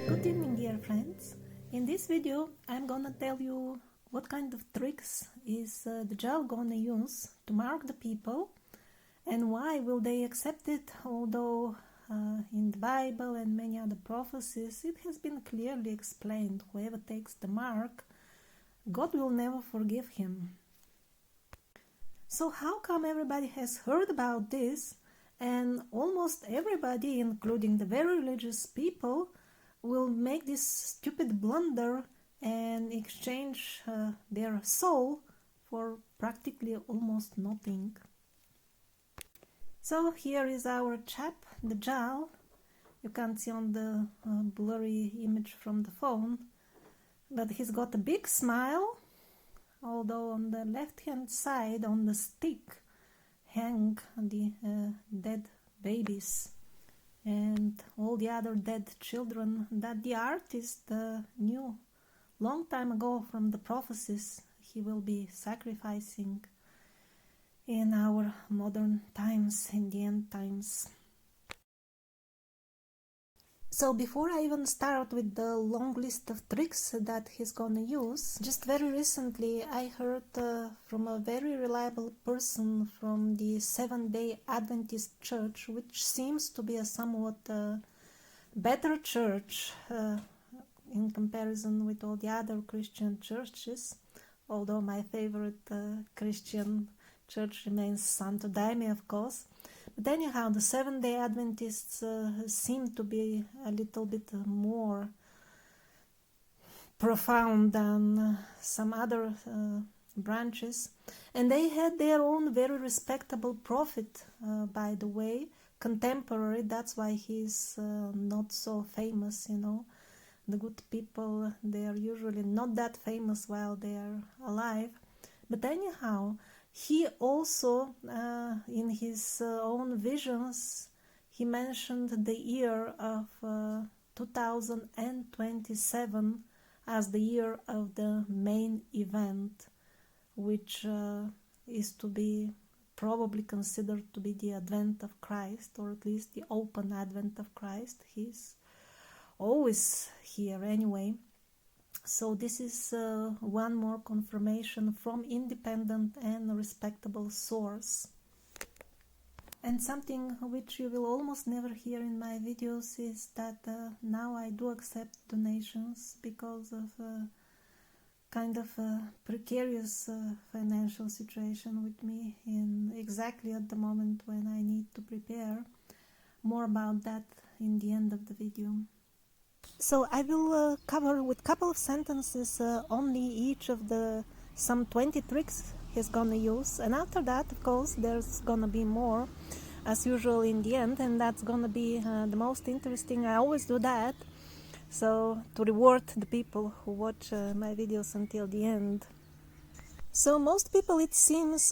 Good evening, dear friends. In this video I'm gonna tell you what kind of tricks is Dajjal gonna use to mark the people, and why will they accept it, although in the Bible and many other prophecies it has been clearly explained whoever takes the mark, God will never forgive him. So how come everybody has heard about this, and almost everybody, including the very religious people, will make this stupid blunder and exchange their soul for practically almost nothing? So here is our chap, Dajjal. You can't see on the blurry image from the phone, but he's got a big smile, although on the left hand side on the stick hang the dead babies and all the other dead children that the artist knew long time ago from the prophecies he will be sacrificing in our modern times, in the end times. So before I even start with the long list of tricks that he's gonna use, just very recently I heard from a very reliable person from the Seventh-day Adventist Church, which seems to be a somewhat better church in comparison with all the other Christian churches, although my favorite Christian church remains Santo Daime, of course. But anyhow, the Seventh-day Adventists seem to be a little bit more profound than some other branches. And they had their own very respectable prophet, by the way, contemporary. That's why he's not so famous, you know. The good people, they are usually not that famous while they are alive. But anyhow, he also, in his own visions, he mentioned the year of 2027 as the year of the main event, which is to be probably considered to be the advent of Christ, or at least the open advent of Christ. He's always here anyway. So this is one more confirmation from independent and respectable source. And something which you will almost never hear in my videos is that now I do accept donations because of kind of a precarious financial situation with me in exactly at the moment when I need to prepare. More about that in the end of the video. So I will cover with a couple of sentences only each of the some 20 tricks he's gonna use, and after that, of course, there's gonna be more as usual in the end, and that's gonna be the most interesting. I always do that, so to reward the people who watch my videos until the end. So most people, it seems,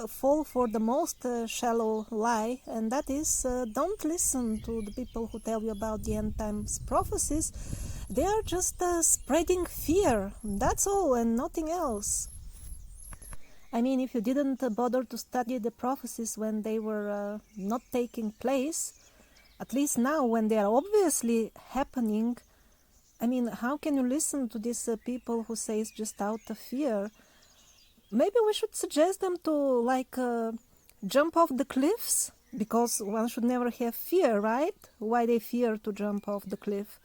fall for the most shallow lie, and that is don't listen to the people who tell you about the end times prophecies. They are just spreading fear, that's all, and nothing else. I mean, if you didn't bother to study the prophecies when they were not taking place, at least now when they are obviously happening, I mean, how can you listen to these people who say it's just out of fear? Maybe we should suggest them to, like, jump off the cliffs, because one should never have fear, right? Why they fear to jump off the cliff?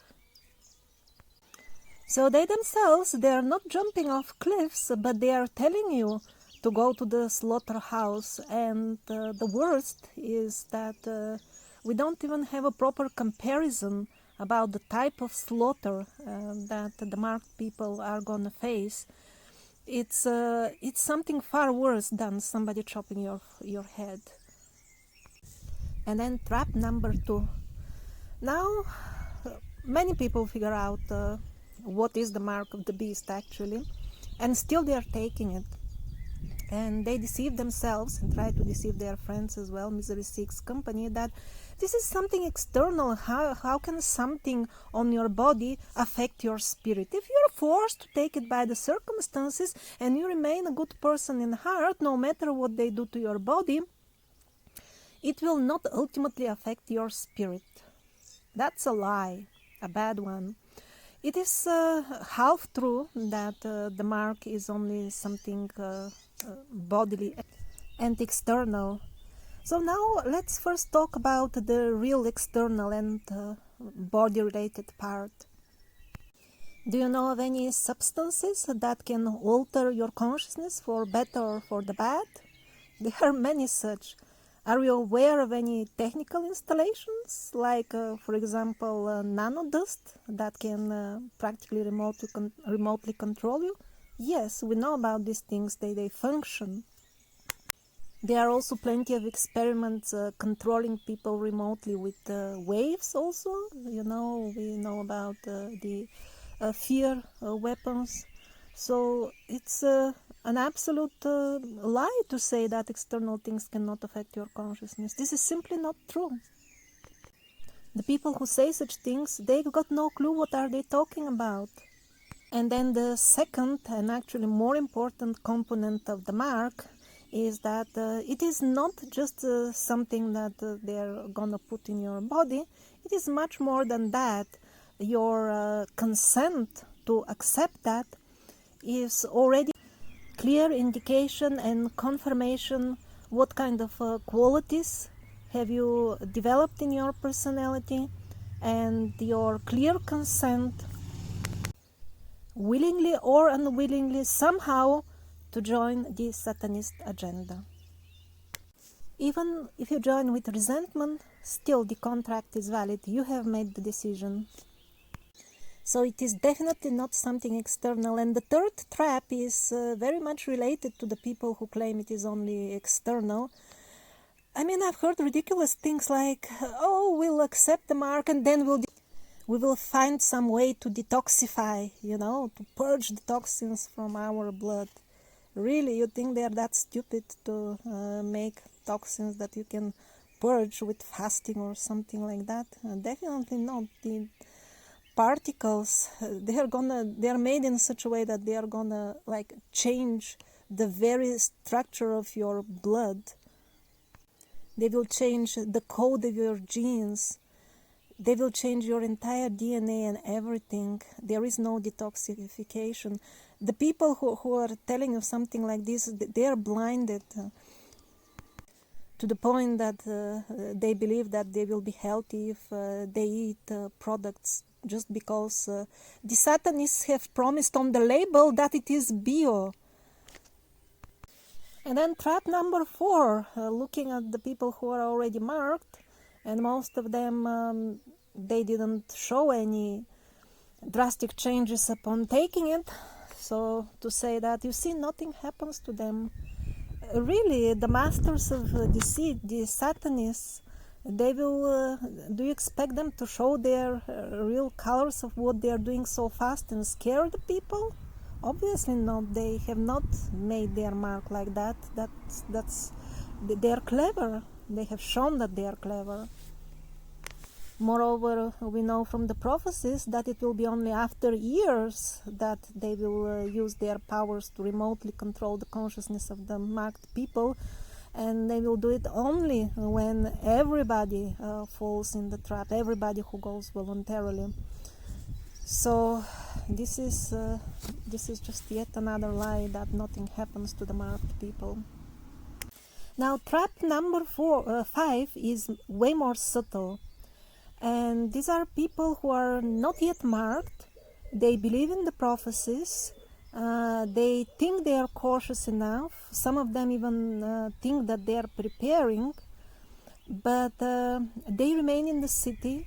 So they themselves, they are not jumping off cliffs, but they are telling you to go to the slaughterhouse. And the worst is that we don't even have a proper comparison about the type of slaughter that the marked people are gonna face. It's something far worse than somebody chopping your head. And then trap number 2. Now, many people figure out what is the mark of the beast actually, and still they are taking it. and they deceive themselves and try to deceive their friends as well. Misery seeks company. That this is something external. How can something on your body affect your spirit? If you're forced to take it by the circumstances and you remain a good person in heart, no matter what they do to your body, it will not ultimately affect your spirit. That's a lie, a bad one. It is half true that the mark is only something bodily and external. So now let's first talk about the real external and body-related part. Do you know of any substances that can alter your consciousness for better or for the bad? There are many such. Are you aware of any technical installations, like, for example, nanodust that can practically remotely control you? Yes, we know about these things. They function. There are also plenty of experiments controlling people remotely with waves also. You know, we know about the fear weapons. So it's an absolute lie to say that external things cannot affect your consciousness. This is simply not true. The people who say such things, they've got no clue what are they talking about. And then the second and actually more important component of the mark is that it is not just something that they're gonna put in your body. It is much more than that. Your consent to accept that is already clear indication and confirmation what kind of qualities have you developed in your personality, and your clear consent, willingly or unwillingly, somehow to join the Satanist agenda. Even if you join with resentment, still the contract is valid. You have made the decision. So it is definitely not something external. And the third trap is very much related to the people who claim it is only external. I mean, I've heard ridiculous things like, oh, we'll accept the mark and then we will find some way to detoxify, to purge the toxins from our blood. Really, you think they're that stupid to make toxins that you can purge with fasting or something like that? Definitely not. The particles, they're made in such a way that they are gonna change the very structure of your blood. They will change the code of your genes. They will change your entire DNA and everything. There is no detoxification. The people who are telling you something like this, they are blinded to the point that they believe that they will be healthy if they eat products just because the Satanists have promised on the label that it is bio. And then trap number 4, looking at the people who are already marked, and most of them, they didn't show any drastic changes upon taking it. So to say that, you see, nothing happens to them. Really, the masters of deceit, the Satanists, they will, do you expect them to show their real colors of what they are doing so fast and scare the people? Obviously not. They have not made their mark like that. They are clever. They have shown that they are clever. Moreover, we know from the prophecies that it will be only after years that they will use their powers to remotely control the consciousness of the marked people, and they will do it only when everybody falls in the trap, everybody who goes voluntarily. So this is just yet another lie that nothing happens to the marked people. Now, trap number 5 is way more subtle. And these are people who are not yet marked. They believe in the prophecies. They think they are cautious enough. Some of them even think that they are preparing. But they remain in the city,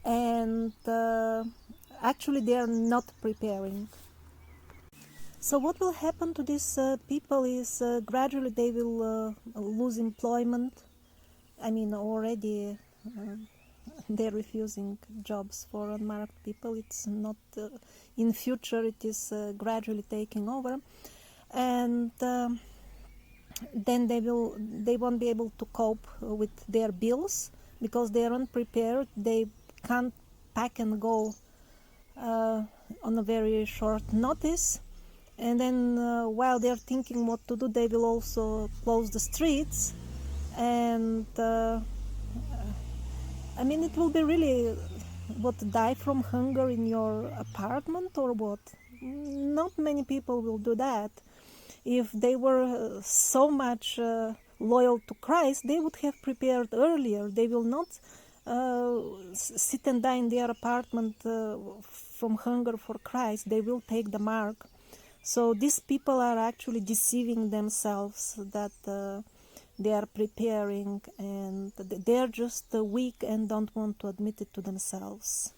and actually they are not preparing. So what will happen to these people is gradually they will lose employment. I mean, already they're refusing jobs for unmarked people. It's not in future, it is gradually taking over. And then they won't be able to cope with their bills because they are unprepared. They can't pack and go on a very short notice. And then while they're thinking what to do, they will also close the streets. And I mean, it will be really what, die from hunger in your apartment or what? Not many people will do that. If they were so much loyal to Christ, they would have prepared earlier. They will not sit and die in their apartment from hunger for Christ. They will take the mark. So these people are actually deceiving themselves that they are preparing, and they are just weak and don't want to admit it to themselves.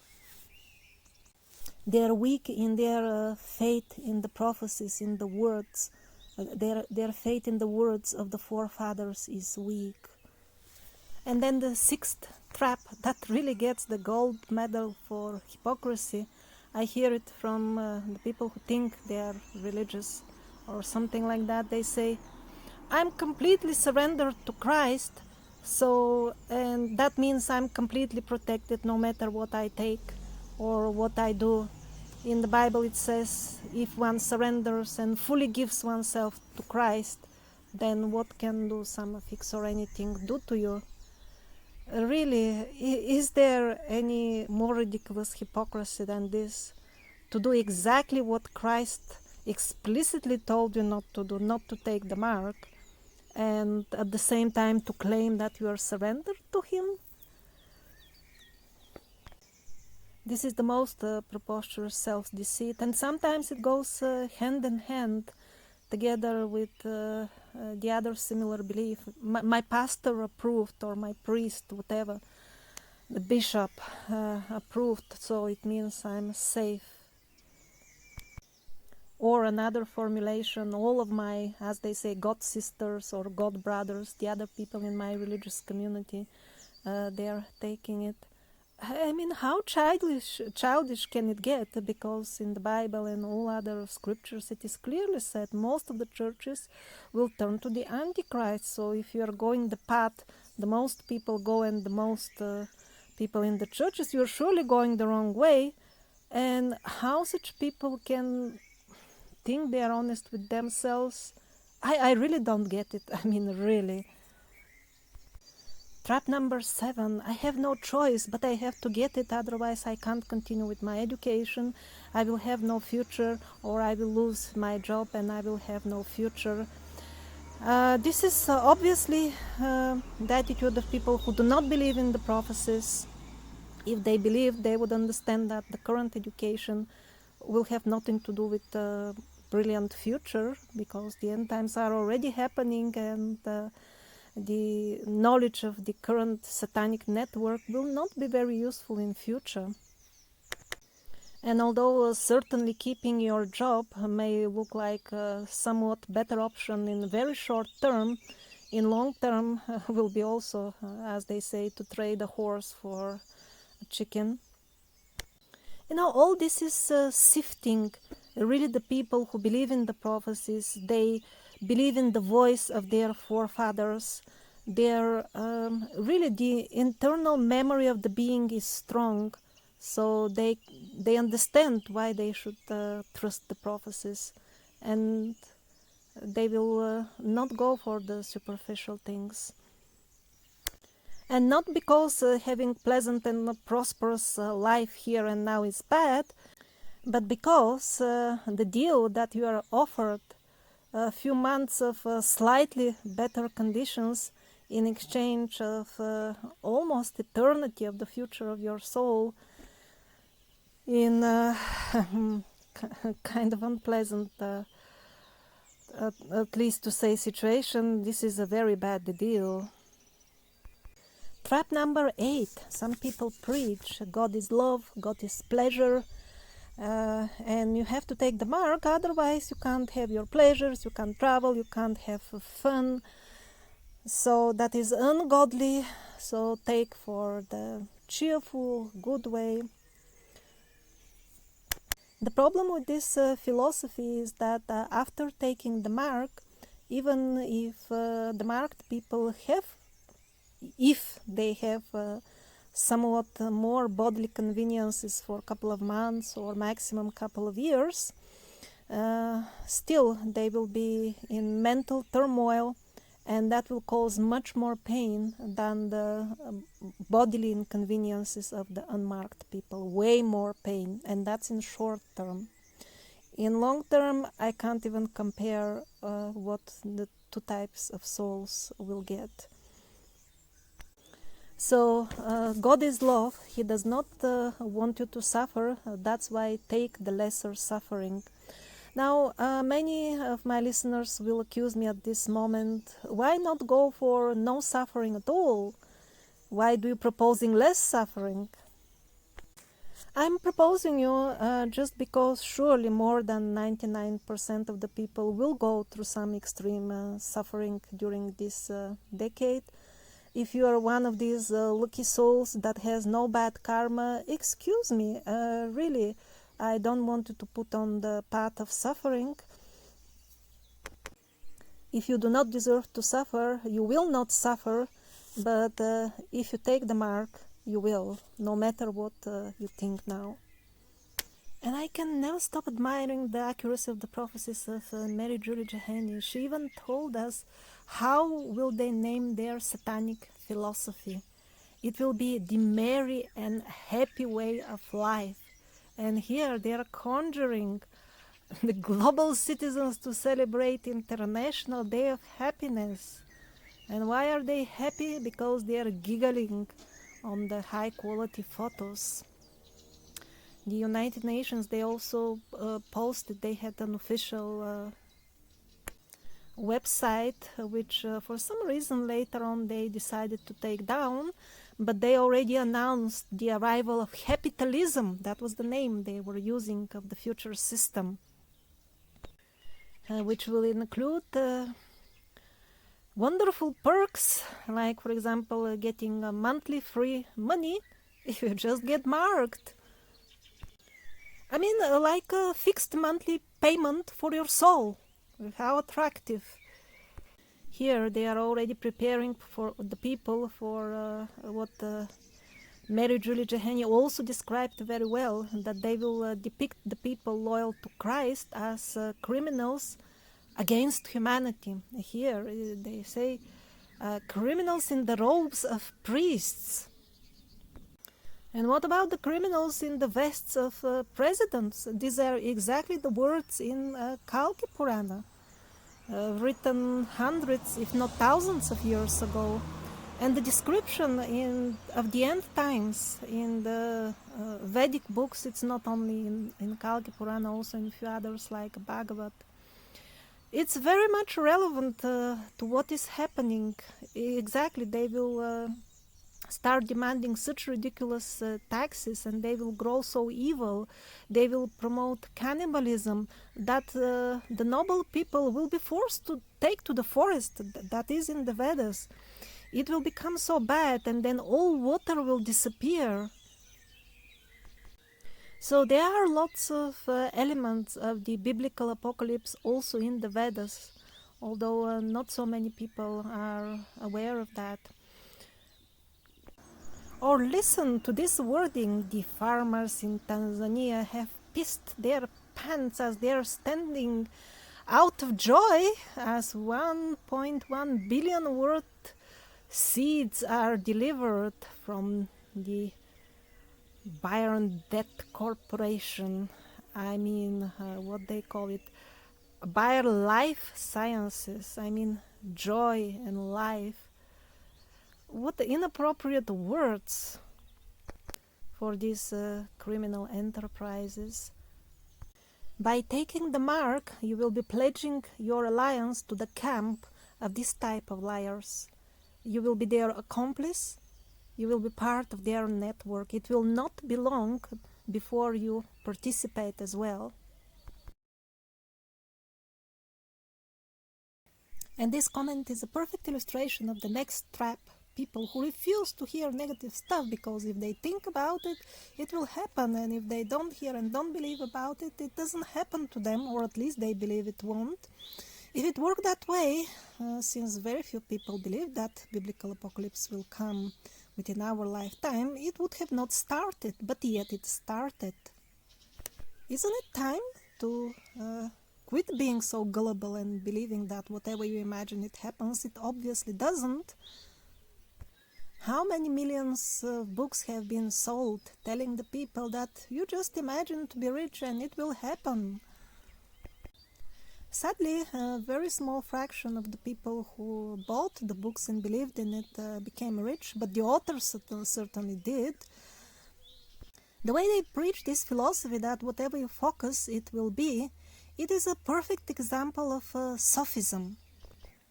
They are weak in their faith in the prophecies, in the words. Their faith in the words of the forefathers is weak. And then the sixth trap that really gets the gold medal for hypocrisy. I hear it from the people who think they are religious or something like that. They say, I'm completely surrendered to Christ, and that means I'm completely protected no matter what I take or what I do. In the Bible it says, if one surrenders and fully gives oneself to Christ, then what can do some fix or anything do to you? Really, is there any more ridiculous hypocrisy than this? To do exactly what Christ explicitly told you not to do, not to take the mark, and at the same time to claim that you are surrendered to Him? This is the most preposterous self-deceit, and sometimes it goes hand in hand together with the other similar belief. My pastor approved, or my priest, whatever, the bishop approved, so it means I'm safe. Or another formulation, all of my, as they say, God sisters or God brothers, the other people in my religious community, they are taking it. I mean, how childish can it get? Because in the Bible and all other scriptures, it is clearly said most of the churches will turn to the Antichrist. So if you are going the path the most people go and the most people in the churches, you're surely going the wrong way. And how such people can think they are honest with themselves, I really don't get it. I mean, really. Trap number 7, I have no choice, but I have to get it, otherwise I can't continue with my education, I will have no future, or I will lose my job and I will have no future. This is obviously the attitude of people who do not believe in the prophecies. If they believe, they would understand that the current education will have nothing to do with the brilliant future, because the end times are already happening, and the knowledge of the current satanic network will not be very useful in future. And although certainly keeping your job may look like a somewhat better option in very short term, in long term will be also, as they say, to trade a horse for a chicken. You know, all this is sifting really the people who believe in the prophecies. They believe in the voice of their forefathers. Their really the internal memory of the being is strong, so they understand why they should trust the prophecies, and they will not go for the superficial things. And not because having pleasant and prosperous life here and now is bad, but because the deal that you are offered, a few months of slightly better conditions in exchange of almost eternity of the future of your soul, in kind of unpleasant, at least to say, situation, this is a very bad deal. Trap number 8. Some people preach God is love, God is pleasure, and you have to take the mark, otherwise you can't have your pleasures, you can't travel, you can't have fun. So that is ungodly, so take for the cheerful, good way. The problem with this philosophy is that after taking the mark, even if the marked people have, if they have somewhat more bodily conveniences for a couple of months or maximum couple of years, still they will be in mental turmoil, and that will cause much more pain than the bodily inconveniences of the unmarked people, way more pain, and that's in short term. In long term, I can't even compare what the two types of souls will get. So God is love. He does not want you to suffer. That's why take the lesser suffering. Now, many of my listeners will accuse me at this moment, why not go for no suffering at all? Why do you proposing less suffering? I'm proposing you just because surely more than 99% of the people will go through some extreme suffering during this decade. If you are one of these lucky souls that has no bad karma, excuse me, really, I don't want you to put on the path of suffering. If you do not deserve to suffer, you will not suffer, but if you take the mark, you will, no matter what you think now. And I can never stop admiring the accuracy of the prophecies of Mary Julie Jehani. She even told us how will they name their satanic philosophy. It will be the merry and happy way of life. And here they are conjuring the global citizens to celebrate International Day of Happiness. And why are they happy? Because they are giggling on the high quality photos. The United Nations, they also posted, they had an official website, which for some reason later on they decided to take down, but they already announced the arrival of capitalism. That was the name they were using of the future system, which will include wonderful perks, like for example getting a monthly free money if you just get marked. I mean, like a fixed monthly payment for your soul. How attractive. Here they are already preparing for the people for what Mary Julie Jehani also described very well, that they will depict the people loyal to Christ as criminals against humanity. Here they say criminals in the robes of priests. And what about the criminals in the vests of presidents? These are exactly the words in Kalki Purana, written hundreds, if not thousands of years ago. And the description of the end times in the Vedic books, it's not only in Kalki Purana, also in a few others like Bhagavad. It's very much relevant to what is happening. Exactly, they will start demanding such ridiculous taxes, and they will grow so evil, they will promote cannibalism, that the noble people will be forced to take to the forest. That is in the Vedas. It will become so bad, and then all water will disappear. So there are lots of elements of the biblical apocalypse also in the Vedas, although not so many people are aware of that. Or listen to this wording: the farmers in Tanzania have pissed their pants as they are standing out of joy as 1.1 billion worth seeds are delivered from the Byron Debt Corporation. I mean, what they call it, Bayer Life Sciences. I mean, joy and life. What inappropriate words for these criminal enterprises. By taking the mark, you will be pledging your alliance to the camp of this type of liars. You will be their accomplice. You will be part of their network. It will not be long before you participate as well. And this comment is a perfect illustration of the next trap. People who refuse to hear negative stuff, because if they think about it, it will happen, and if they don't hear and don't believe about it, it doesn't happen to them, or at least they believe it won't. If it worked that way, since very few people believe that biblical apocalypse will come within our lifetime, it would have not started, but yet it started. Isn't it time to quit being so gullible and believing that whatever you imagine it happens? It obviously doesn't. How many millions of books have been sold telling the people that you just imagine to be rich and it will happen? Sadly, a very small fraction of the people who bought the books and believed in it became rich, but the authors certainly did. The way they preach this philosophy that whatever you focus, it will be, it is a perfect example of sophism.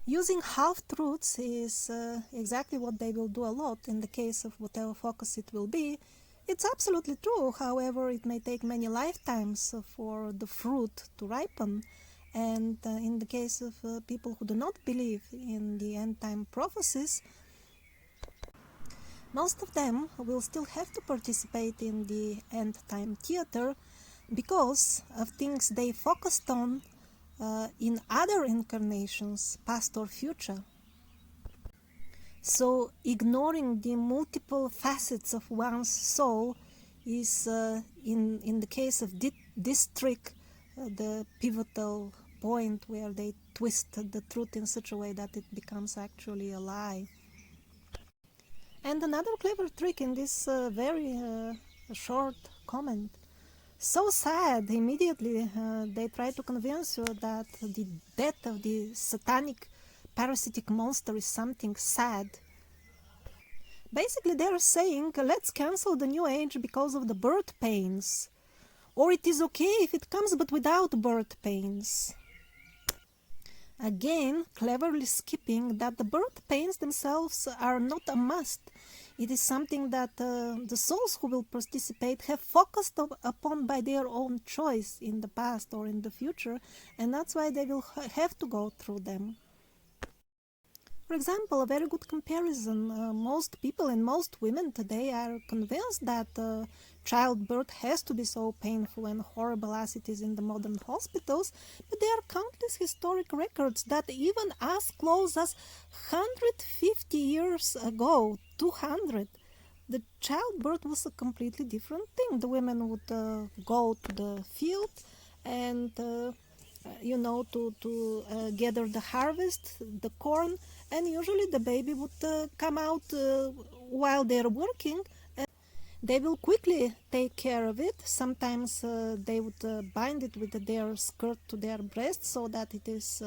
Using half-truths is exactly what they will do a lot in the case of whatever focus it will be. It's absolutely true, however, it may take many lifetimes for the fruit to ripen. And in the case of people who do not believe in the end-time prophecies, most of them will still have to participate in the end-time theater because of things they focused on in other incarnations, past or future. So ignoring the multiple facets of one's soul is, in the case of this trick, the pivotal point where they twist the truth in such a way that it becomes actually a lie. And another clever trick in this very short comment. So sad, immediately they try to convince you that the death of the satanic parasitic monster is something sad. Basically, they're saying, let's cancel the New Age because of the birth pains. Or it is okay if it comes but without birth pains. Again, cleverly skipping that the birth pains themselves are not a must. It is something that the souls who will participate have focused upon by their own choice in the past or in the future, and that's why they will have to go through them. For example, a very good comparison, most people and most women today are convinced that childbirth has to be so painful and horrible as it is in the modern hospitals, but there are countless historic records that even as close as 150 years ago, 200, the childbirth was a completely different thing. The women would go to the field and to gather the harvest, the corn, and usually the baby would come out while they're working. They will quickly take care of it. Sometimes they would bind it with their skirt to their breast so that it is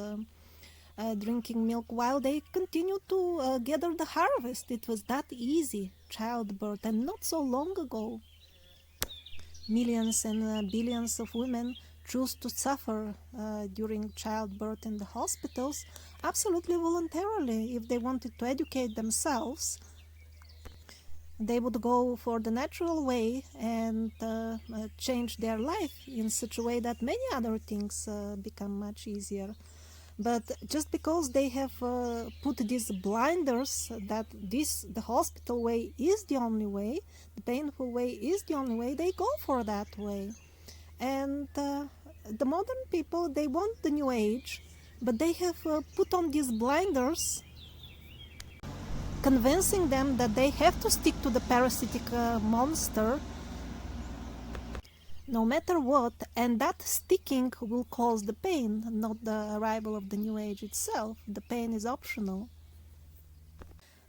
drinking milk while they continue to gather the harvest. It was that easy, childbirth, and not so long ago. Millions and billions of women choose to suffer during childbirth in the hospitals absolutely voluntarily. If they wanted to educate themselves, they would go for the natural way and change their life in such a way that many other things become much easier. But just because they have put these blinders that the hospital way is the only way, the painful way is the only way, they go for that way. And the modern people, they want the New Age, but they have put on these blinders, convincing them that they have to stick to the parasitic monster no matter what, and that sticking will cause the pain, not the arrival of the New Age itself. The pain is optional.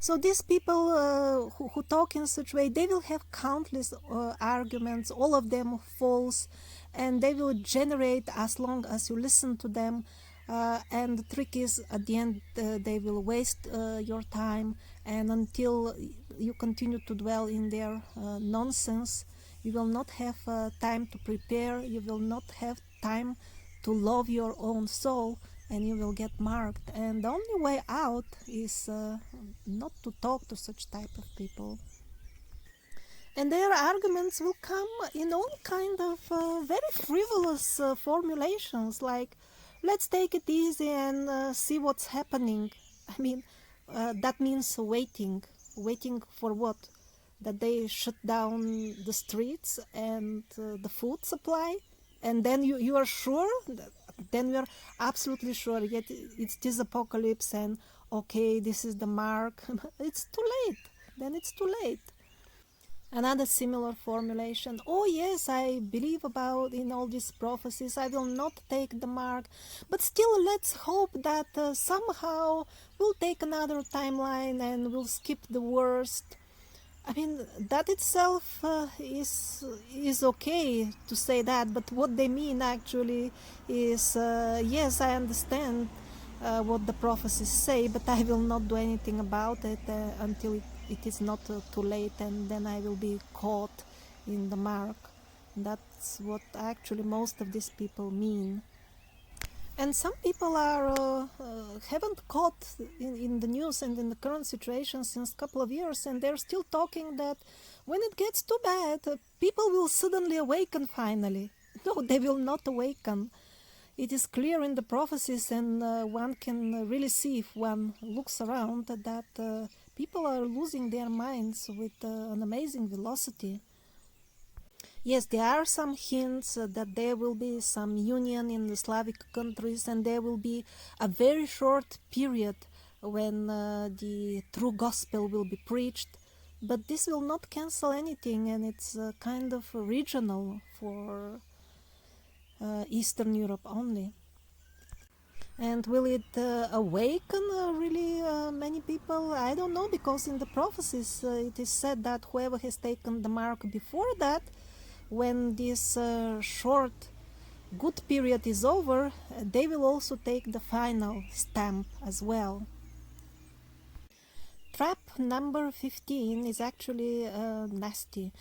So these people who talk in such a way, they will have countless arguments, all of them false, and they will generate as long as you listen to them. And the trick is, at the end, they will waste your time, and until you continue to dwell in their nonsense, you will not have time to prepare, you will not have time to love your own soul, and you will get marked. And the only way out is not to talk to such type of people. And their arguments will come in all kind of very frivolous formulations, like, let's take it easy and see what's happening. I mean, that means waiting. Waiting for what? That they shut down the streets and the food supply? And then you are sure? then we are absolutely sure, yet it's this apocalypse and okay, this is the mark. It's too late. Then it's too late. Another similar formulation. Oh yes, I believe about in all these prophecies. I will not take the mark, but still, let's hope that somehow we'll take another timeline and we'll skip the worst. I mean, that itself is okay to say that, but what they mean actually is yes, I understand what the prophecies say, but I will not do anything about it until it is not too late, and then I will be caught in the mark. That's what actually most of these people mean. And some people are haven't caught in the news and in the current situation since a couple of years, and they're still talking that when it gets too bad, people will suddenly awaken finally. No, they will not awaken. It is clear in the prophecies, and one can really see if one looks around that people are losing their minds with an amazing velocity. Yes, there are some hints that there will be some union in the Slavic countries, and there will be a very short period when the true gospel will be preached. But this will not cancel anything, and it's kind of regional for Eastern Europe only. And will it awaken really many people? I don't know, because in the prophecies it is said that whoever has taken the mark before that, when this short good period is over, they will also take the final stamp as well. Trap number 15 is actually nasty.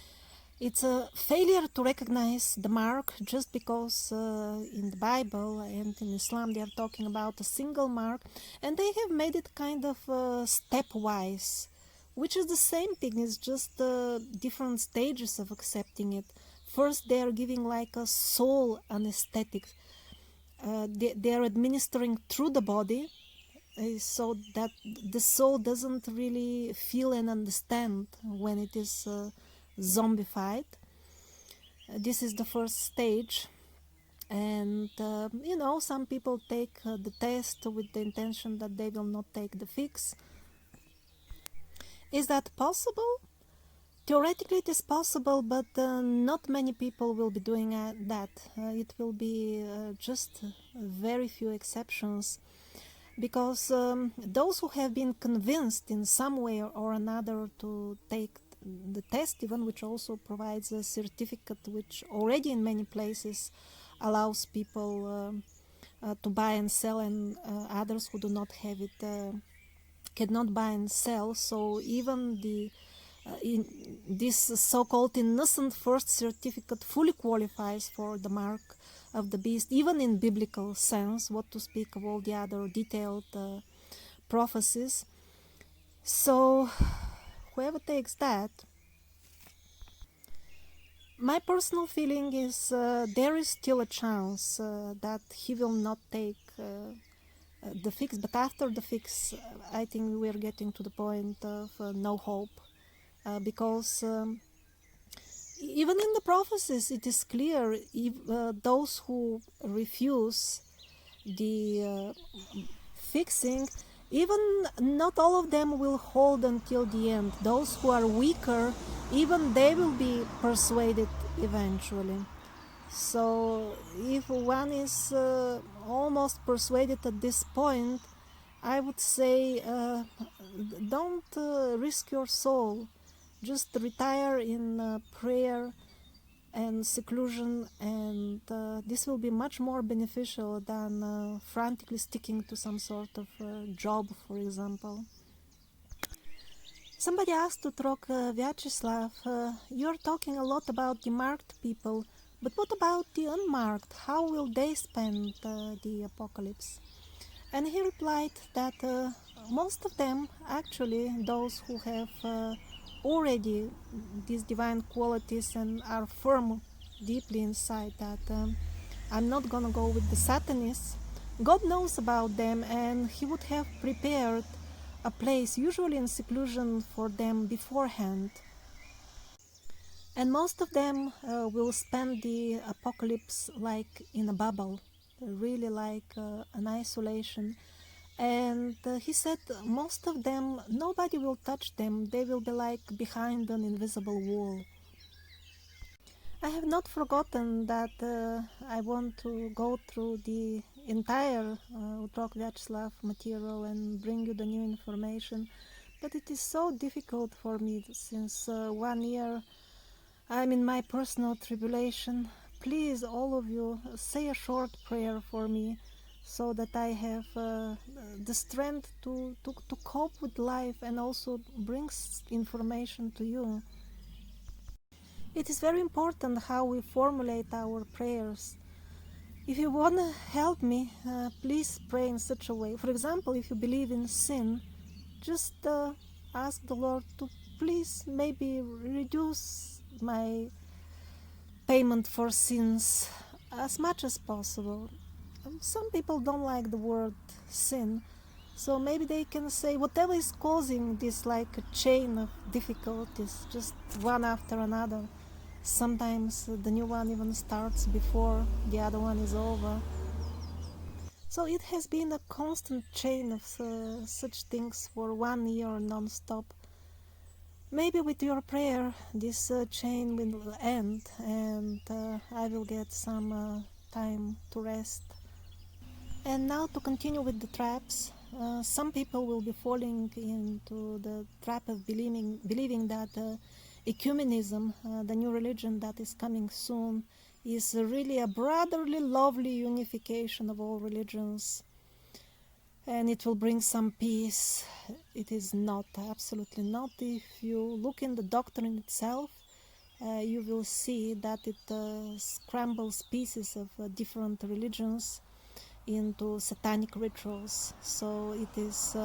It's a failure to recognize the mark just because in the Bible and in Islam they are talking about a single mark, and they have made it kind of stepwise, which is the same thing, it's just different stages of accepting it. First, they are giving like a soul anesthetic. They are administering through the body so that the soul doesn't really feel and understand when it is zombified. This is the first stage, and some people take the test with the intention that they will not take the fix. Is that possible? Theoretically it is possible, but not many people will be doing that. It will be just very few exceptions, because those who have been convinced in some way or another to take the test, even, which also provides a certificate which already in many places allows people to buy and sell, and others who do not have it cannot buy and sell. So even in this so-called innocent first certificate fully qualifies for the mark of the beast, even in biblical sense, what to speak of all the other detailed prophecies. So whoever takes that, my personal feeling is there is still a chance that he will not take the fix, but after the fix I think we are getting to the point of no hope, because even in the prophecies it is clear, if those who refuse the fixing, even not all of them will hold until the end. Those who are weaker, even they will be persuaded eventually. So if one is almost persuaded at this point, I would say don't risk your soul. Just retire in prayer and seclusion, and this will be much more beneficial than frantically sticking to some sort of job, for example. Somebody asked Utrok, Vyacheslav, you're talking a lot about the marked people, but what about the unmarked? How will they spend the apocalypse? And he replied that most of them, actually, those who have already these divine qualities and are firm deeply inside that I'm not gonna go with the Satanists, God knows about them, and he would have prepared a place, usually in seclusion, for them beforehand. And most of them will spend the apocalypse like in a bubble. really like an isolation. And he said most of them, nobody will touch them. They will be like behind an invisible wall. I have not forgotten that I want to go through the entire Utrok Vyacheslav material and bring you the new information, but it is so difficult for me since 1 year I'm in my personal tribulation. Please, all of you, say a short prayer for me so that I have the strength to cope with life and also brings information to you. It is very important how we formulate our prayers. If you want to help me, please pray in such a way. For example, if you believe in sin, just ask the Lord to please maybe reduce my payment for sins as much as possible. Some people don't like the word sin, so maybe they can say whatever is causing this like a chain of difficulties, just one after another. Sometimes the new one even starts before the other one is over. So it has been a constant chain of such things for 1 year non-stop. Maybe with your prayer this chain will end and I will get some time to rest. And now to continue with the traps. Some people will be falling into the trap of believing that ecumenism, the new religion that is coming soon, is really a brotherly, lovely unification of all religions, and it will bring some peace. It is not, absolutely not. If you look in the doctrine itself, you will see that it scrambles pieces of different religions into satanic rituals. So it is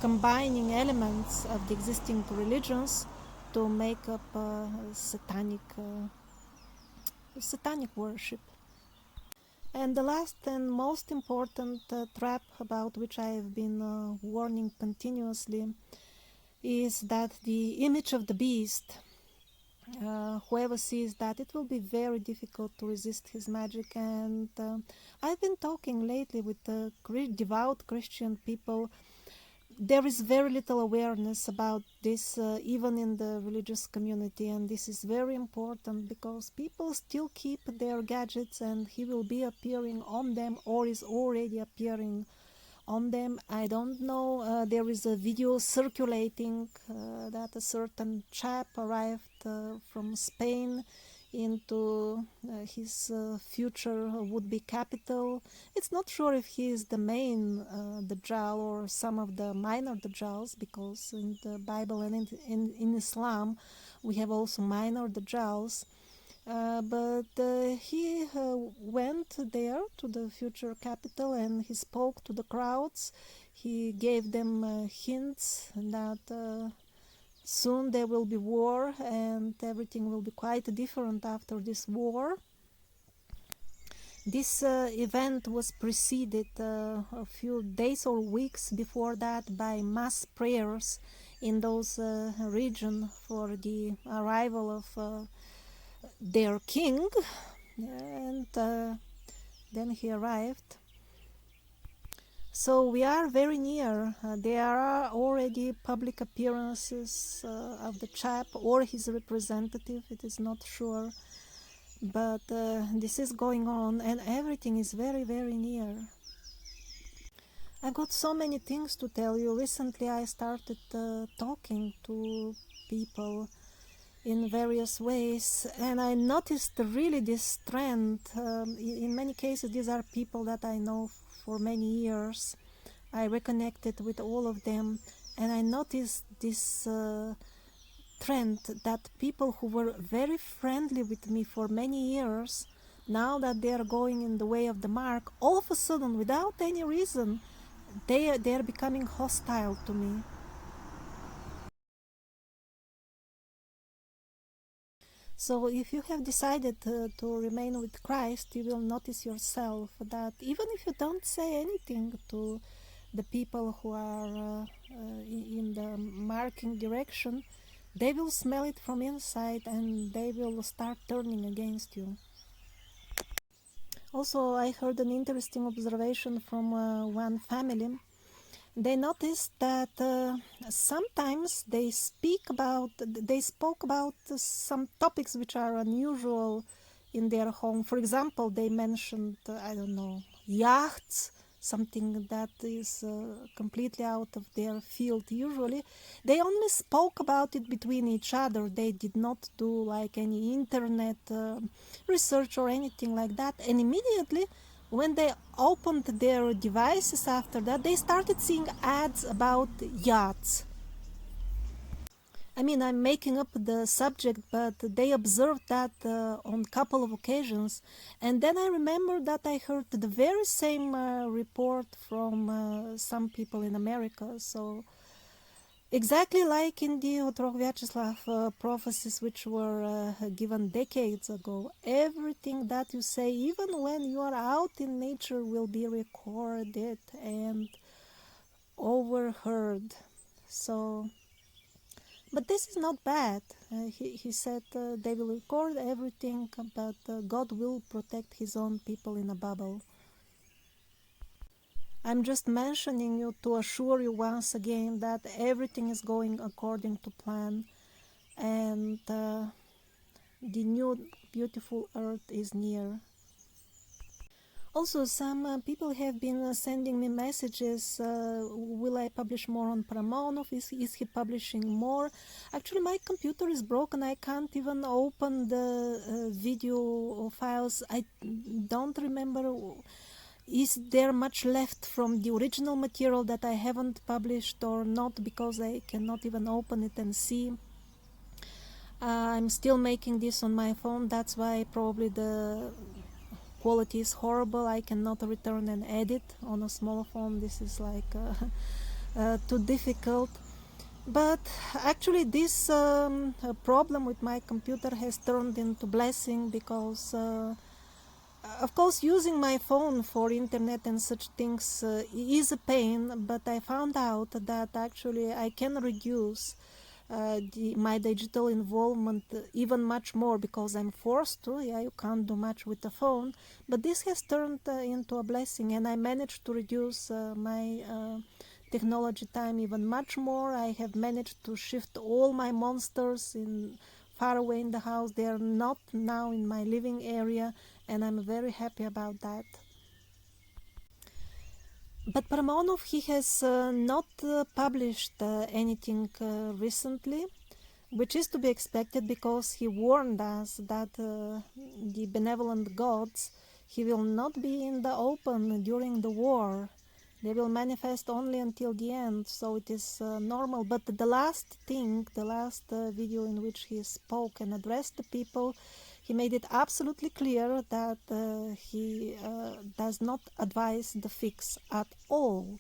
combining elements of the existing religions to make up satanic worship. And the last and most important trap about which I have been warning continuously is that the image of the beast, whoever sees that, it will be very difficult to resist his magic. And I've been talking lately with devout Christian people. There is very little awareness about this even in the religious community, and this is very important because people still keep their gadgets and he will be appearing on them or is already appearing on them. I don't know. There is a video circulating that a certain chap arrived from Spain into his future would-be capital. It's not sure if he is the main Dajjal or some of the minor Dajjals, because in the Bible and in Islam we have also minor Dajjals. But he went there to the future capital and he spoke to the crowds. He gave them hints that soon there will be war and everything will be quite different after this war. This event was preceded a few days or weeks before that by mass prayers in those regions for the arrival of their king, and then he arrived. So we are very near. There are already public appearances of the chap or his representative, it is not sure. But this is going on and everything is very, very near. I've got so many things to tell you. Recently I started talking to people in various ways, and I noticed really this trend. In many cases these are people that I know for many years. I reconnected with all of them and I noticed this trend that people who were very friendly with me for many years, now that they are going in the way of the mark, all of a sudden without any reason they are becoming hostile to me. So if you have decided to remain with Christ, you will notice yourself that even if you don't say anything to the people who are in the marking direction, they will smell it from inside and they will start turning against you. Also, I heard an interesting observation from one family. They noticed that sometimes they spoke about some topics which are unusual in their home. For example, they mentioned, I don't know, yachts, something that is completely out of their field usually. They only spoke about it between each other. They did not do like any internet research or anything like that. And immediately when they opened their devices after that, they started seeing ads about yachts. I mean, I'm making up the subject, but they observed that on a couple of occasions. And then I remember that I heard the very same report from some people in America. So exactly like in the Otrok Vyacheslav prophecies, which were given decades ago, everything that you say, even when you are out in nature, will be recorded and overheard. So, but this is not bad. He said they will record everything, but God will protect his own people in a bubble. I'm just mentioning you to assure you once again that everything is going according to plan, and the new beautiful earth is near. Also, some people have been sending me messages. Will I publish more on Paramonov? Is he publishing more? Actually, my computer is broken. I can't even open the video files. I don't remember. Is there much left from the original material that I haven't published or not, because I cannot even open it and see. I'm still making this on my phone. That's why probably the quality is horrible. I cannot return and edit on a small phone. This is like too difficult. But actually this problem with my computer has turned into blessing, because of course using my phone for internet and such things is a pain, but I found out that actually I can reduce my digital involvement even much more, because I'm forced to. Yeah, you can't do much with the phone, but this has turned into a blessing, and I managed to reduce my technology time even much more. I have managed to shift all my monsters in far away in the house. They are not now in my living area, and I'm very happy about that. But Paramonov, he has not published anything recently, which is to be expected, because he warned us that the benevolent gods, he will not be in the open during the war. They will manifest only until the end, so it is normal. But the last thing, the last video in which he spoke and addressed the people, he made it absolutely clear that he does not advise the fix at all.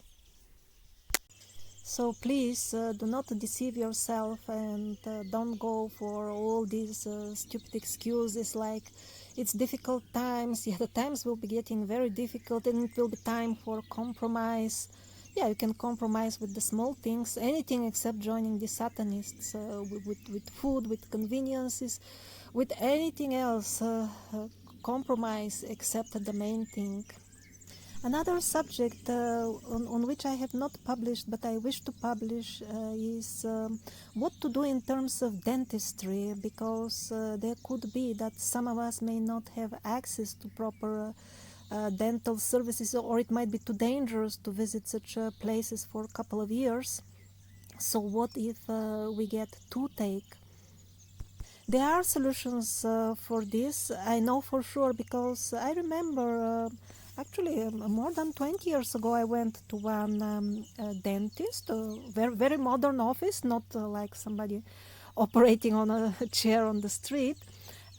So please do not deceive yourself, and don't go for all these stupid excuses like it's difficult times. Yeah, the times will be getting very difficult, and it will be time for compromise. Yeah, you can compromise with the small things, anything except joining the Satanists, with food, with conveniences, with anything else. Compromise except the main thing. Another subject on which I have not published, but I wish to publish, is what to do in terms of dentistry, because there could be that some of us may not have access to proper dental services, or it might be too dangerous to visit such places for a couple of years. So what if we get toothache? There are solutions for this, I know for sure, because I remember actually more than 20 years ago I went to one dentist, a very, very modern office, not like somebody operating on a chair on the street.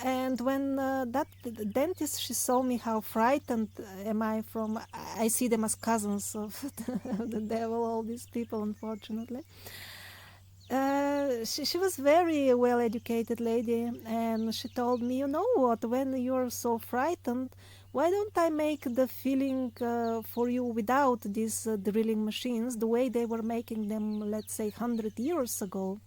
And when that dentist, she saw me, how frightened am I from, I see them as cousins of the devil, all these people, unfortunately. She was very well educated lady, and she told me, you know what, when you're so frightened, why don't I make the filling for you without these drilling machines, the way they were making them, let's say 100 years ago.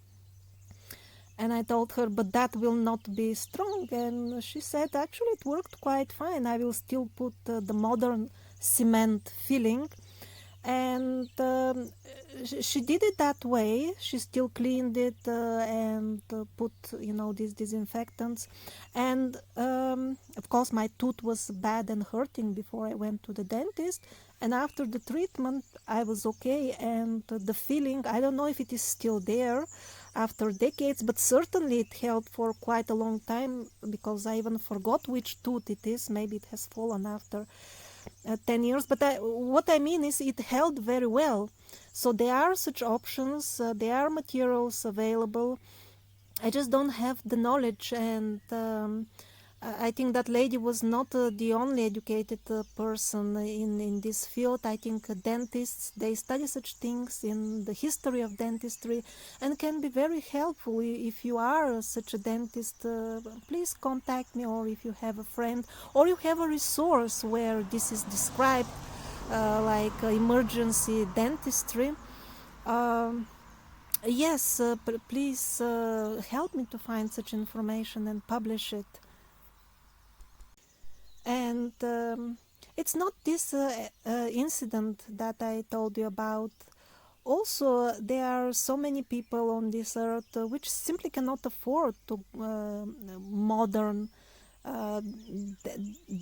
And I told her, but that will not be strong. And she said, actually, it worked quite fine. I will still put the modern cement filling. And she did it that way. She still cleaned it and put, these disinfectants. And of course, my tooth was bad and hurting before I went to the dentist. And after the treatment, I was okay. And the feeling, I don't know if it is still there after decades, but certainly it held for quite a long time, because I even forgot which tooth it is. Maybe it has fallen after 10 years. But what I mean is it held very well. So there are such options, there are materials available. I just don't have the knowledge, and I think that lady was not the only educated person in this field. I think dentists, they study such things in the history of dentistry, and can be very helpful. If you are such a dentist, please contact me, or if you have a friend, or you have a resource where this is described, like emergency dentistry. Um, yes, please help me to find such information and publish it. And it's not this incident that I told you about. Also, there are so many people on this earth which simply cannot afford to modern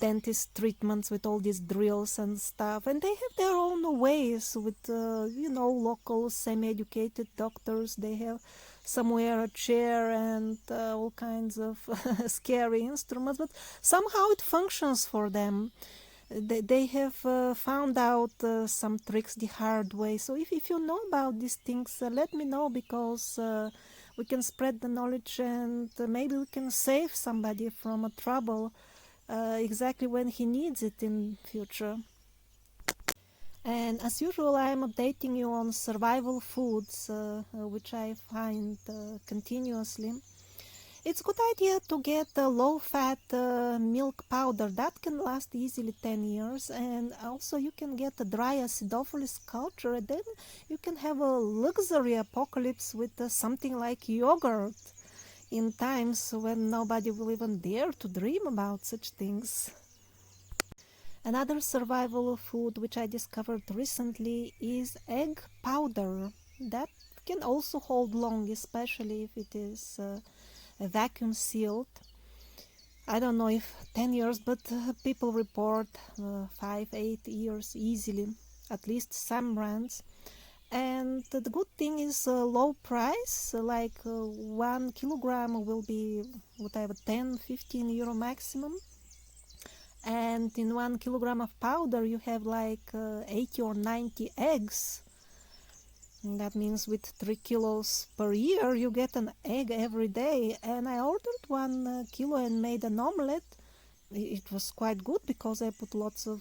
dentist treatments with all these drills and stuff, and they have their own ways with local semi-educated doctors. They have somewhere a chair and all kinds of scary instruments, but somehow it functions for them. They have found out some tricks the hard way. So if you know about these things, let me know, because we can spread the knowledge, and maybe we can save somebody from a trouble exactly when he needs it in future. And as usual, I am updating you on survival foods, which I find continuously. It's a good idea to get a low-fat milk powder that can last easily 10 years, and also you can get a dry acidophilus culture, and then you can have a luxury apocalypse with something like yogurt in times when nobody will even dare to dream about such things. Another survival food which I discovered recently is egg powder. That can also hold long, especially if it is vacuum sealed. I don't know if 10 years, but people report 5-8 years easily, at least some brands. And the good thing is low price, like 1 kilogram will be whatever, 10-15 euro maximum. And in 1 kilogram of powder you have like 80 or 90 eggs. And that means with 3 kilos per year you get an egg every day. And I ordered 1 kilo and made an omelette. It was quite good because I put lots of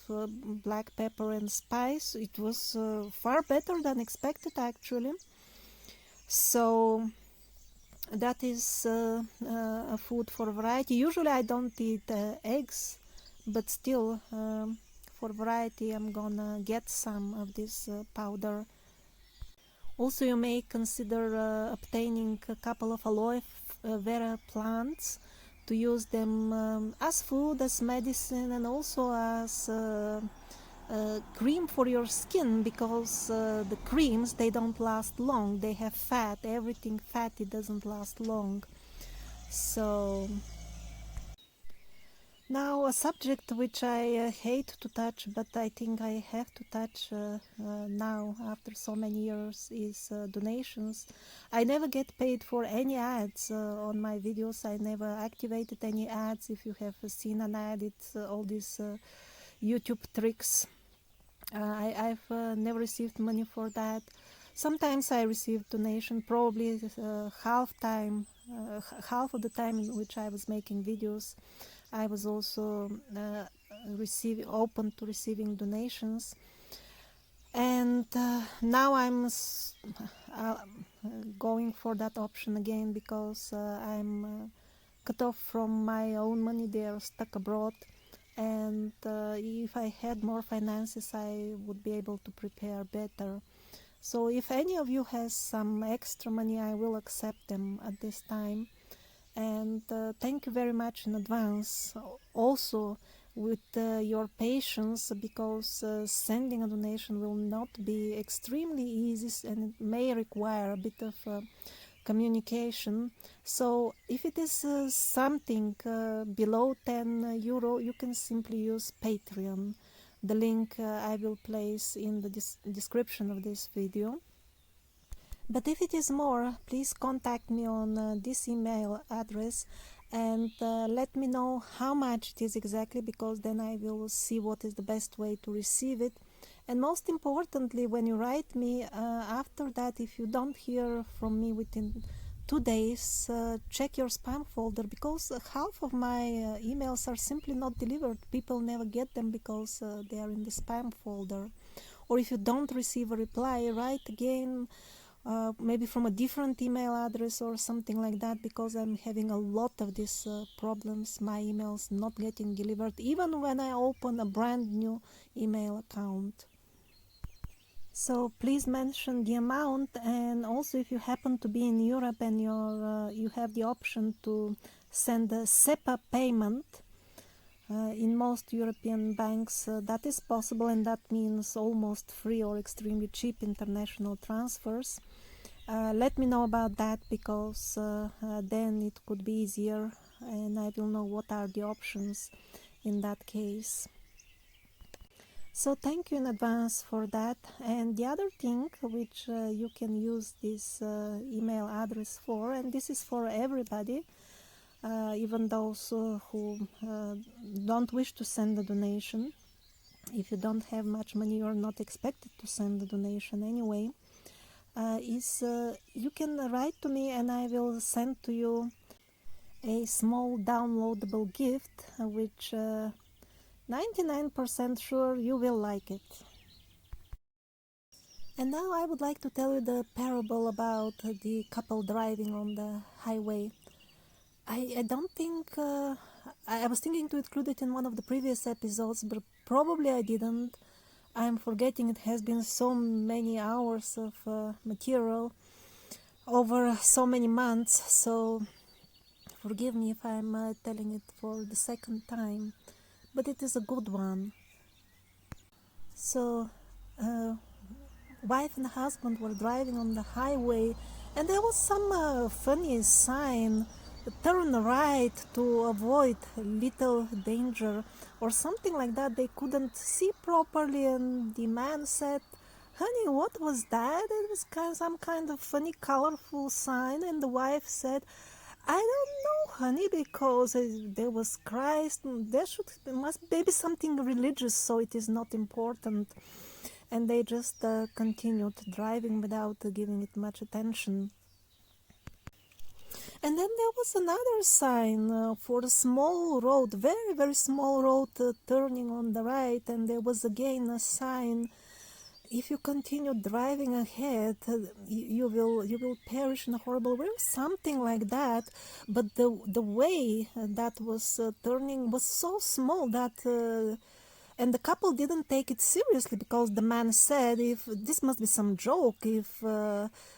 black pepper and spice. It was far better than expected, actually. So that is a food for variety. Usually I don't eat eggs, but still for variety I'm gonna get some of this powder. Also, you may consider obtaining a couple of aloe vera plants to use them as food, as medicine, and also as cream for your skin, because the creams, they don't last long. They have fat. Everything fatty doesn't last long. So now, a subject which I hate to touch, but I think I have to touch now after so many years, is donations. I never get paid for any ads on my videos. I never activated any ads. If you have seen an ad, it's all these YouTube tricks. I've never received money for that. Sometimes I receive donation, probably half of the time in which I was making videos. I was also open to receiving donations, and now I'm going for that option again, because I'm cut off from my own money. They are stuck abroad, and if I had more finances I would be able to prepare better. So if any of you has some extra money, I will accept them at this time. And thank you very much in advance also with your patience, because sending a donation will not be extremely easy and it may require a bit of communication. So if it is something below 10 euro, you can simply use Patreon. The link I will place in the description of this video. But if it is more, please contact me on this email address and let me know how much it is exactly, because then I will see what is the best way to receive it. And most importantly, when you write me after that, if you don't hear from me within 2 days, check your spam folder, because half of my emails are simply not delivered. People never get them because they are in the spam folder. Or if you don't receive a reply, write again, maybe from a different email address or something like that, because I'm having a lot of these problems, my emails not getting delivered, even when I open a brand new email account. So please mention the amount, and also if you happen to be in Europe and you have the option to send a SEPA payment, in most European banks that is possible, and that means almost free or extremely cheap international transfers. Let me know about that, because then it could be easier and I will know what are the options in that case. So thank you in advance for that. And the other thing which you can use this email address for, and this is for everybody, even those who don't wish to send a donation. If you don't have much money, you're not expected to send a donation anyway, is you can write to me and I will send to you a small downloadable gift, which 99% sure you will like it. And now I would like to tell you the parable about the couple driving on the highway. I don't think I was thinking to include it in one of the previous episodes, but probably I didn't. I'm forgetting, it has been so many hours of material over so many months, so forgive me if I'm telling it for the second time, but it is a good one. So wife and husband were driving on the highway, and there was some funny sign, turn right to avoid little danger or something like that. They couldn't see properly, and the man said, "Honey, what was that?" It was some kind of funny colorful sign, and the wife said, "I don't know, honey, because there was Christ. Must maybe something religious, so it is not important." And they just continued driving without giving it much attention. And then there was another sign for a small road, very, very small road, turning on the right, and there was again a sign, if you continue driving ahead, you will perish in a horrible way, something like that. But the way that was turning was so small that and the couple didn't take it seriously, because the man said, if this must be some joke, if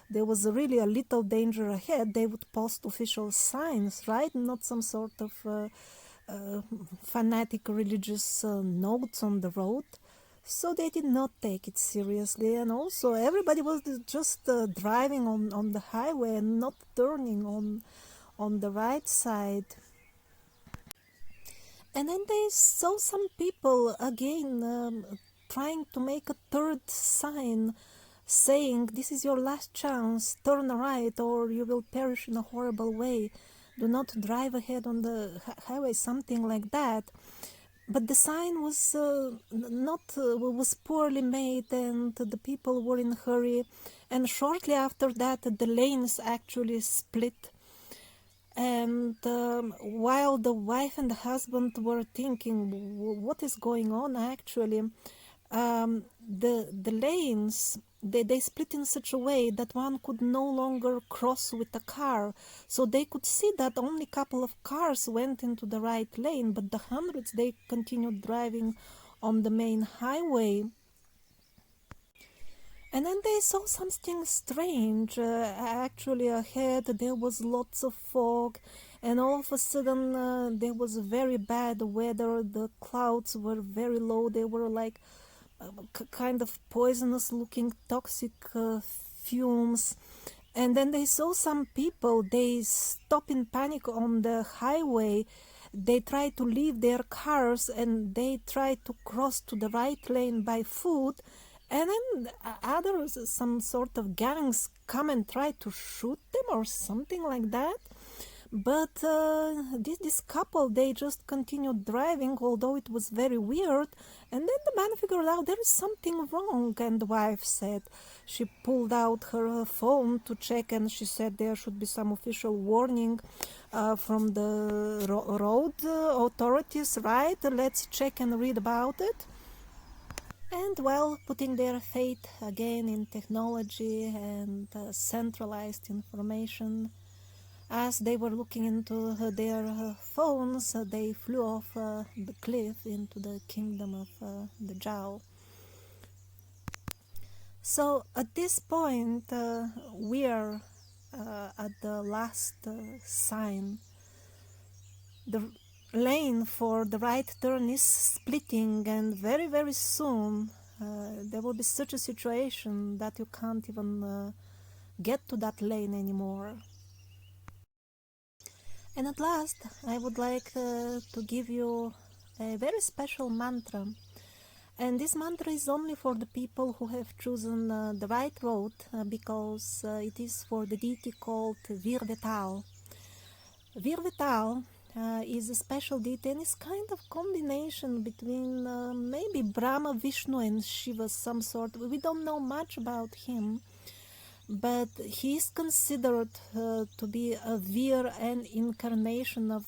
there was really a little danger ahead, they would post official signs, right? Not some sort of fanatic religious notes on the road. So they did not take it seriously, and also everybody was just driving on the highway and not turning on the right side. And then they saw some people again trying to make a third sign, saying, "This is your last chance, turn right or you will perish in a horrible way. Do not drive ahead on the highway," something like that. But the sign was was poorly made, and the people were in a hurry. And shortly after that, the lanes actually split. And while the wife and the husband were thinking, what is going on actually, the lanes, they split in such a way that one could no longer cross with a car. So they could see that only a couple of cars went into the right lane, but the hundreds, they continued driving on the main highway. And then they saw something strange. Actually, ahead there was lots of fog, and all of a sudden there was very bad weather. The clouds were very low. They were like kind of poisonous looking toxic fumes. And then they saw some people. They stopped in panic on the highway. They tried to leave their cars and they tried to cross to the right lane by foot. And then others, some sort of gangs, come and try to shoot them or something like that. But this couple, they just continued driving, although it was very weird. And then the man figured out there is something wrong. And the wife said she pulled out her phone to check, and she said there should be some official warning from the road authorities, right? Let's check and read about it. And while putting their faith again in technology and centralized information, as they were looking into their phones, they flew off the cliff into the kingdom of Dajjal. So at this point, we are at the last sign. The lane for the right turn is splitting, and very, very soon there will be such a situation that you can't even get to that lane anymore. And at last, I would like to give you a very special mantra. And this mantra is only for the people who have chosen the right road, because it is for the deity called Virvetal. Virvetal is a special deity, and it's kind of combination between maybe Brahma, Vishnu and Shiva, some sort. We don't know much about him, but he is considered to be a Vir and incarnation of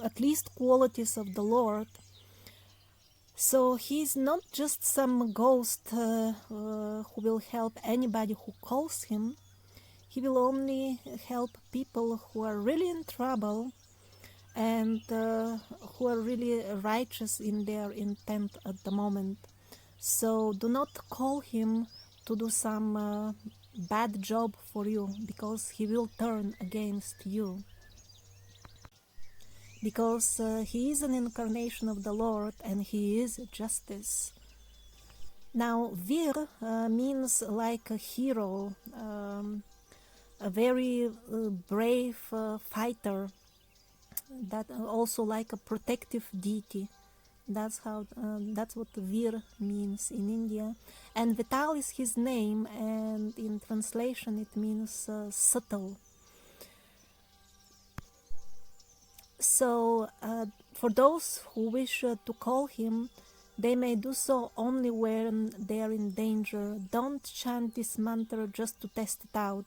at least qualities of the Lord. So he is not just some ghost who will help anybody who calls him. He will only help people who are really in trouble and who are really righteous in their intent at the moment. So do not call him to do some bad job for you, because he will turn against you. Because he is an incarnation of the Lord and he is justice. Now, Vir means like a hero, a very brave fighter, that also like a protective deity. That's what Vir means in India. And Vital is his name, and in translation it means subtle. So for those who wish to call him, they may do so only when they are in danger. Don't chant this mantra just to test it out,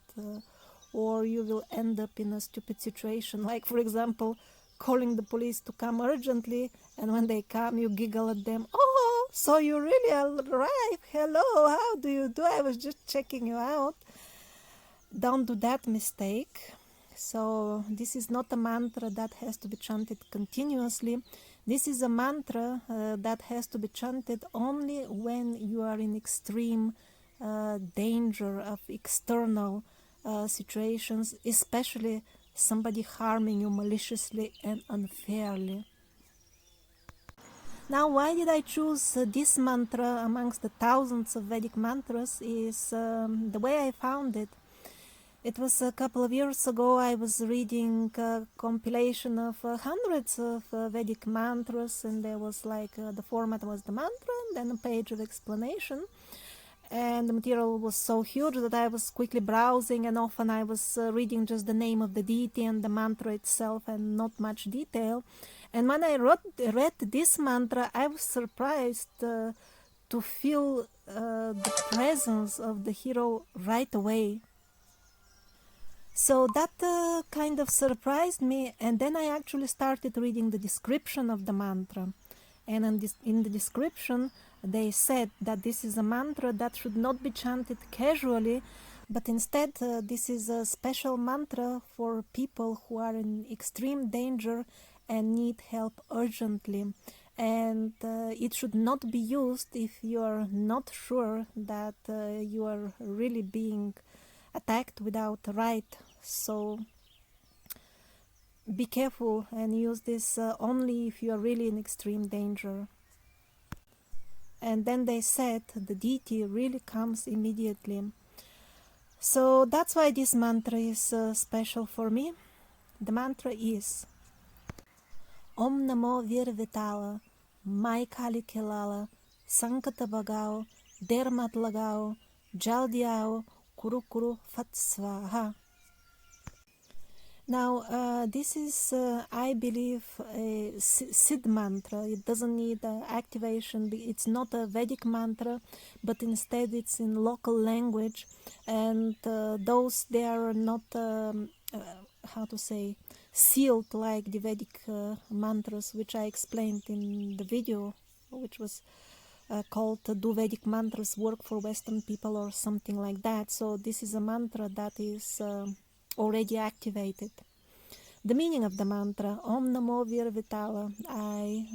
or you will end up in a stupid situation, like for example calling the police to come urgently, and when they come you giggle at them. Oh, so you really arrived. Hello, how do you do? I was just checking you out. Don't do that mistake. So this is not a mantra that has to be chanted continuously. This is a mantra that has to be chanted only when you are in extreme danger of external situations, especially somebody harming you maliciously and unfairly. Now, why did I choose this mantra amongst the thousands of Vedic mantras is the way I found it. It was a couple of years ago. I was reading a compilation of hundreds of Vedic mantras, and there was like the format was the mantra and then a page of explanation. And the material was so huge that I was quickly browsing, and often I was reading just the name of the deity and the mantra itself and not much detail. And when I read this mantra, I was surprised to feel the presence of the hero right away. So that kind of surprised me, and then I actually started reading the description of the mantra. And in the description, they said that this is a mantra that should not be chanted casually, but instead this is a special mantra for people who are in extreme danger and need help urgently. and it should not be used if you are not sure that you are really being attacked without right. So be careful and use this only if you are really in extreme danger. And then they said the deity really comes immediately. So that's why this mantra is special for me. The mantra is Om Namo Vir Vitala, Mai Kali Kelala, Sankata Bagao, Dermat Lagao, Jaldiao, Kuru Kuru Fat Swaha. Now, this is, I believe, a Siddh mantra. It doesn't need activation. It's not a Vedic mantra, but instead it's in local language. And those, they are not, how to say, sealed like the Vedic mantras, which I explained in the video, which was called Do Vedic Mantras Work for Western People or something like that. So this is a mantra that is already activated. The meaning of the mantra, Om Namo Vir Vitala, I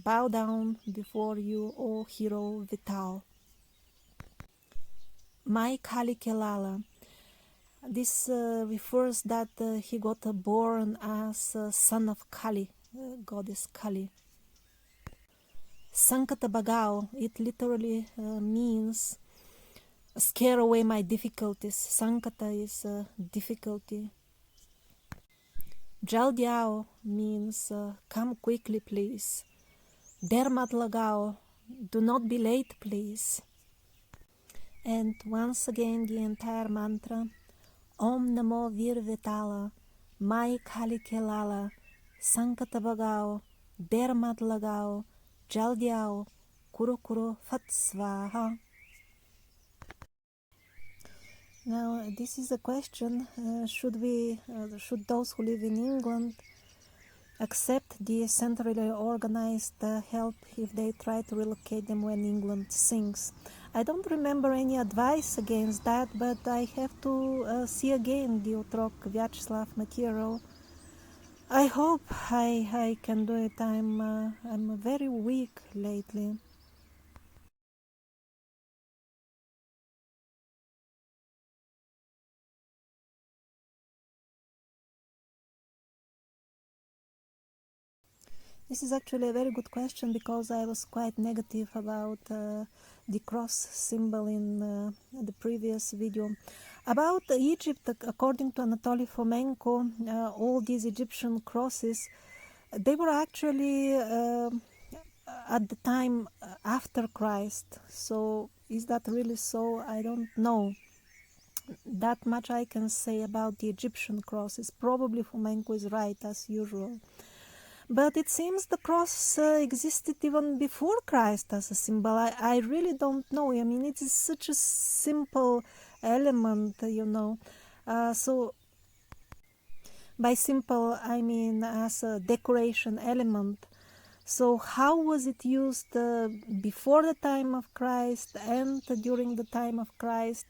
bow down before you, O hero Vital. Mai Kali Kelala. This refers that he got born as son of Kali, goddess Kali. Sankata Bagao, it literally means scare away my difficulties. Sankata is difficulty. Jaldiao means come quickly, please. Dermat Lagao, do not be late, please. And once again the entire mantra, Om Namo Vir Vitala, Mai Kali Kelala, Sankata Bagao, Dermat Lagao, Jaldiao, Kuru Kuru Fat Swaha. Now, this is a question, should those who live in England accept the centrally organized help if they try to relocate them when England sinks? I don't remember any advice against that, but I have to see again the Otrok Vyacheslav material. I hope I can do it. I'm very weak lately. This is actually a very good question, because I was quite negative about the cross symbol in the previous video. About Egypt, according to Anatoly Fomenko, all these Egyptian crosses, they were actually at the time after Christ. So is that really so? I don't know. That much I can say about the Egyptian crosses. Probably Fomenko is right, as usual. But it seems the cross existed even before Christ as a symbol. I really don't know. I mean, it is such a simple element, you know. So by simple, I mean as a decoration element. So how was it used before the time of Christ and during the time of Christ?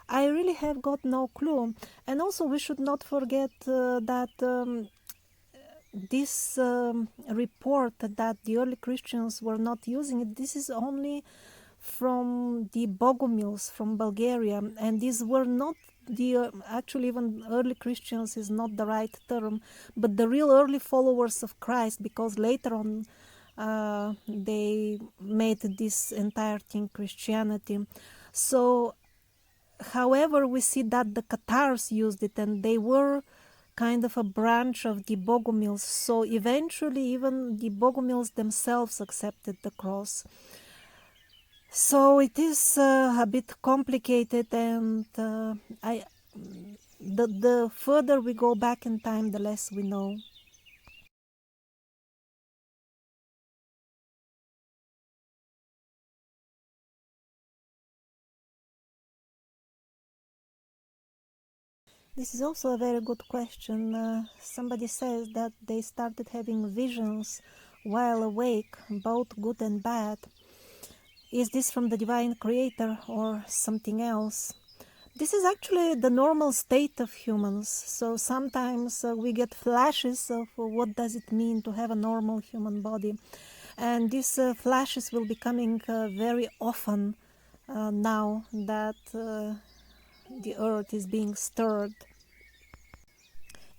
I really have got no clue. And also we should not forget that this report that the early Christians were not using it, this is only from the Bogomils from Bulgaria, and these were not the actually even early Christians is not the right term, but the real early followers of Christ, because later on they made this entire thing Christianity. So however, we see that the Cathars used it, and they were kind of a branch of the Bogomils. So eventually even the Bogomils themselves accepted the cross. So it is a bit complicated, and the further we go back in time, the less we know. This is also a very good question. Somebody says that they started having visions while awake, both good and bad. Is this from the divine creator or something else? This is actually the normal state of humans. So sometimes we get flashes of what does it mean to have a normal human body. And these flashes will be coming very often now that the earth is being stirred.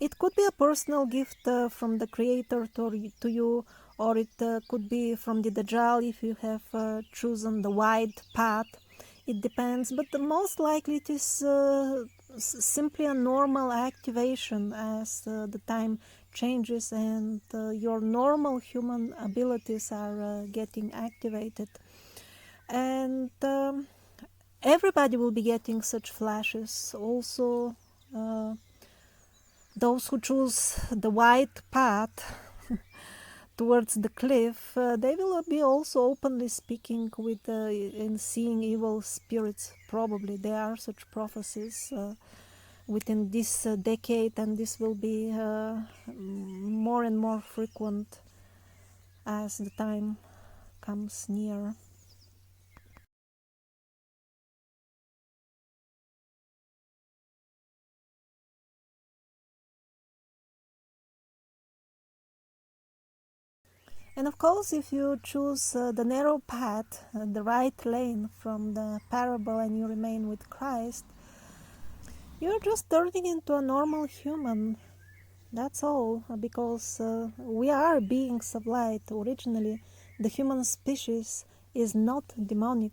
It could be a personal gift from the Creator to you, or it could be from the Dajjal if you have chosen the wide path. It depends, but the most likely it is simply a normal activation as the time changes and your normal human abilities are getting activated. And everybody will be getting such flashes. Also, those who choose the wide path towards the cliff, they will be also openly speaking with and seeing evil spirits. Probably there are such prophecies within this decade, and this will be more and more frequent as the time comes near. And of course, if you choose the narrow path, the right lane from the parable, and you remain with Christ, you're just turning into a normal human. That's all, because we are beings of light. Originally, the human species is not demonic.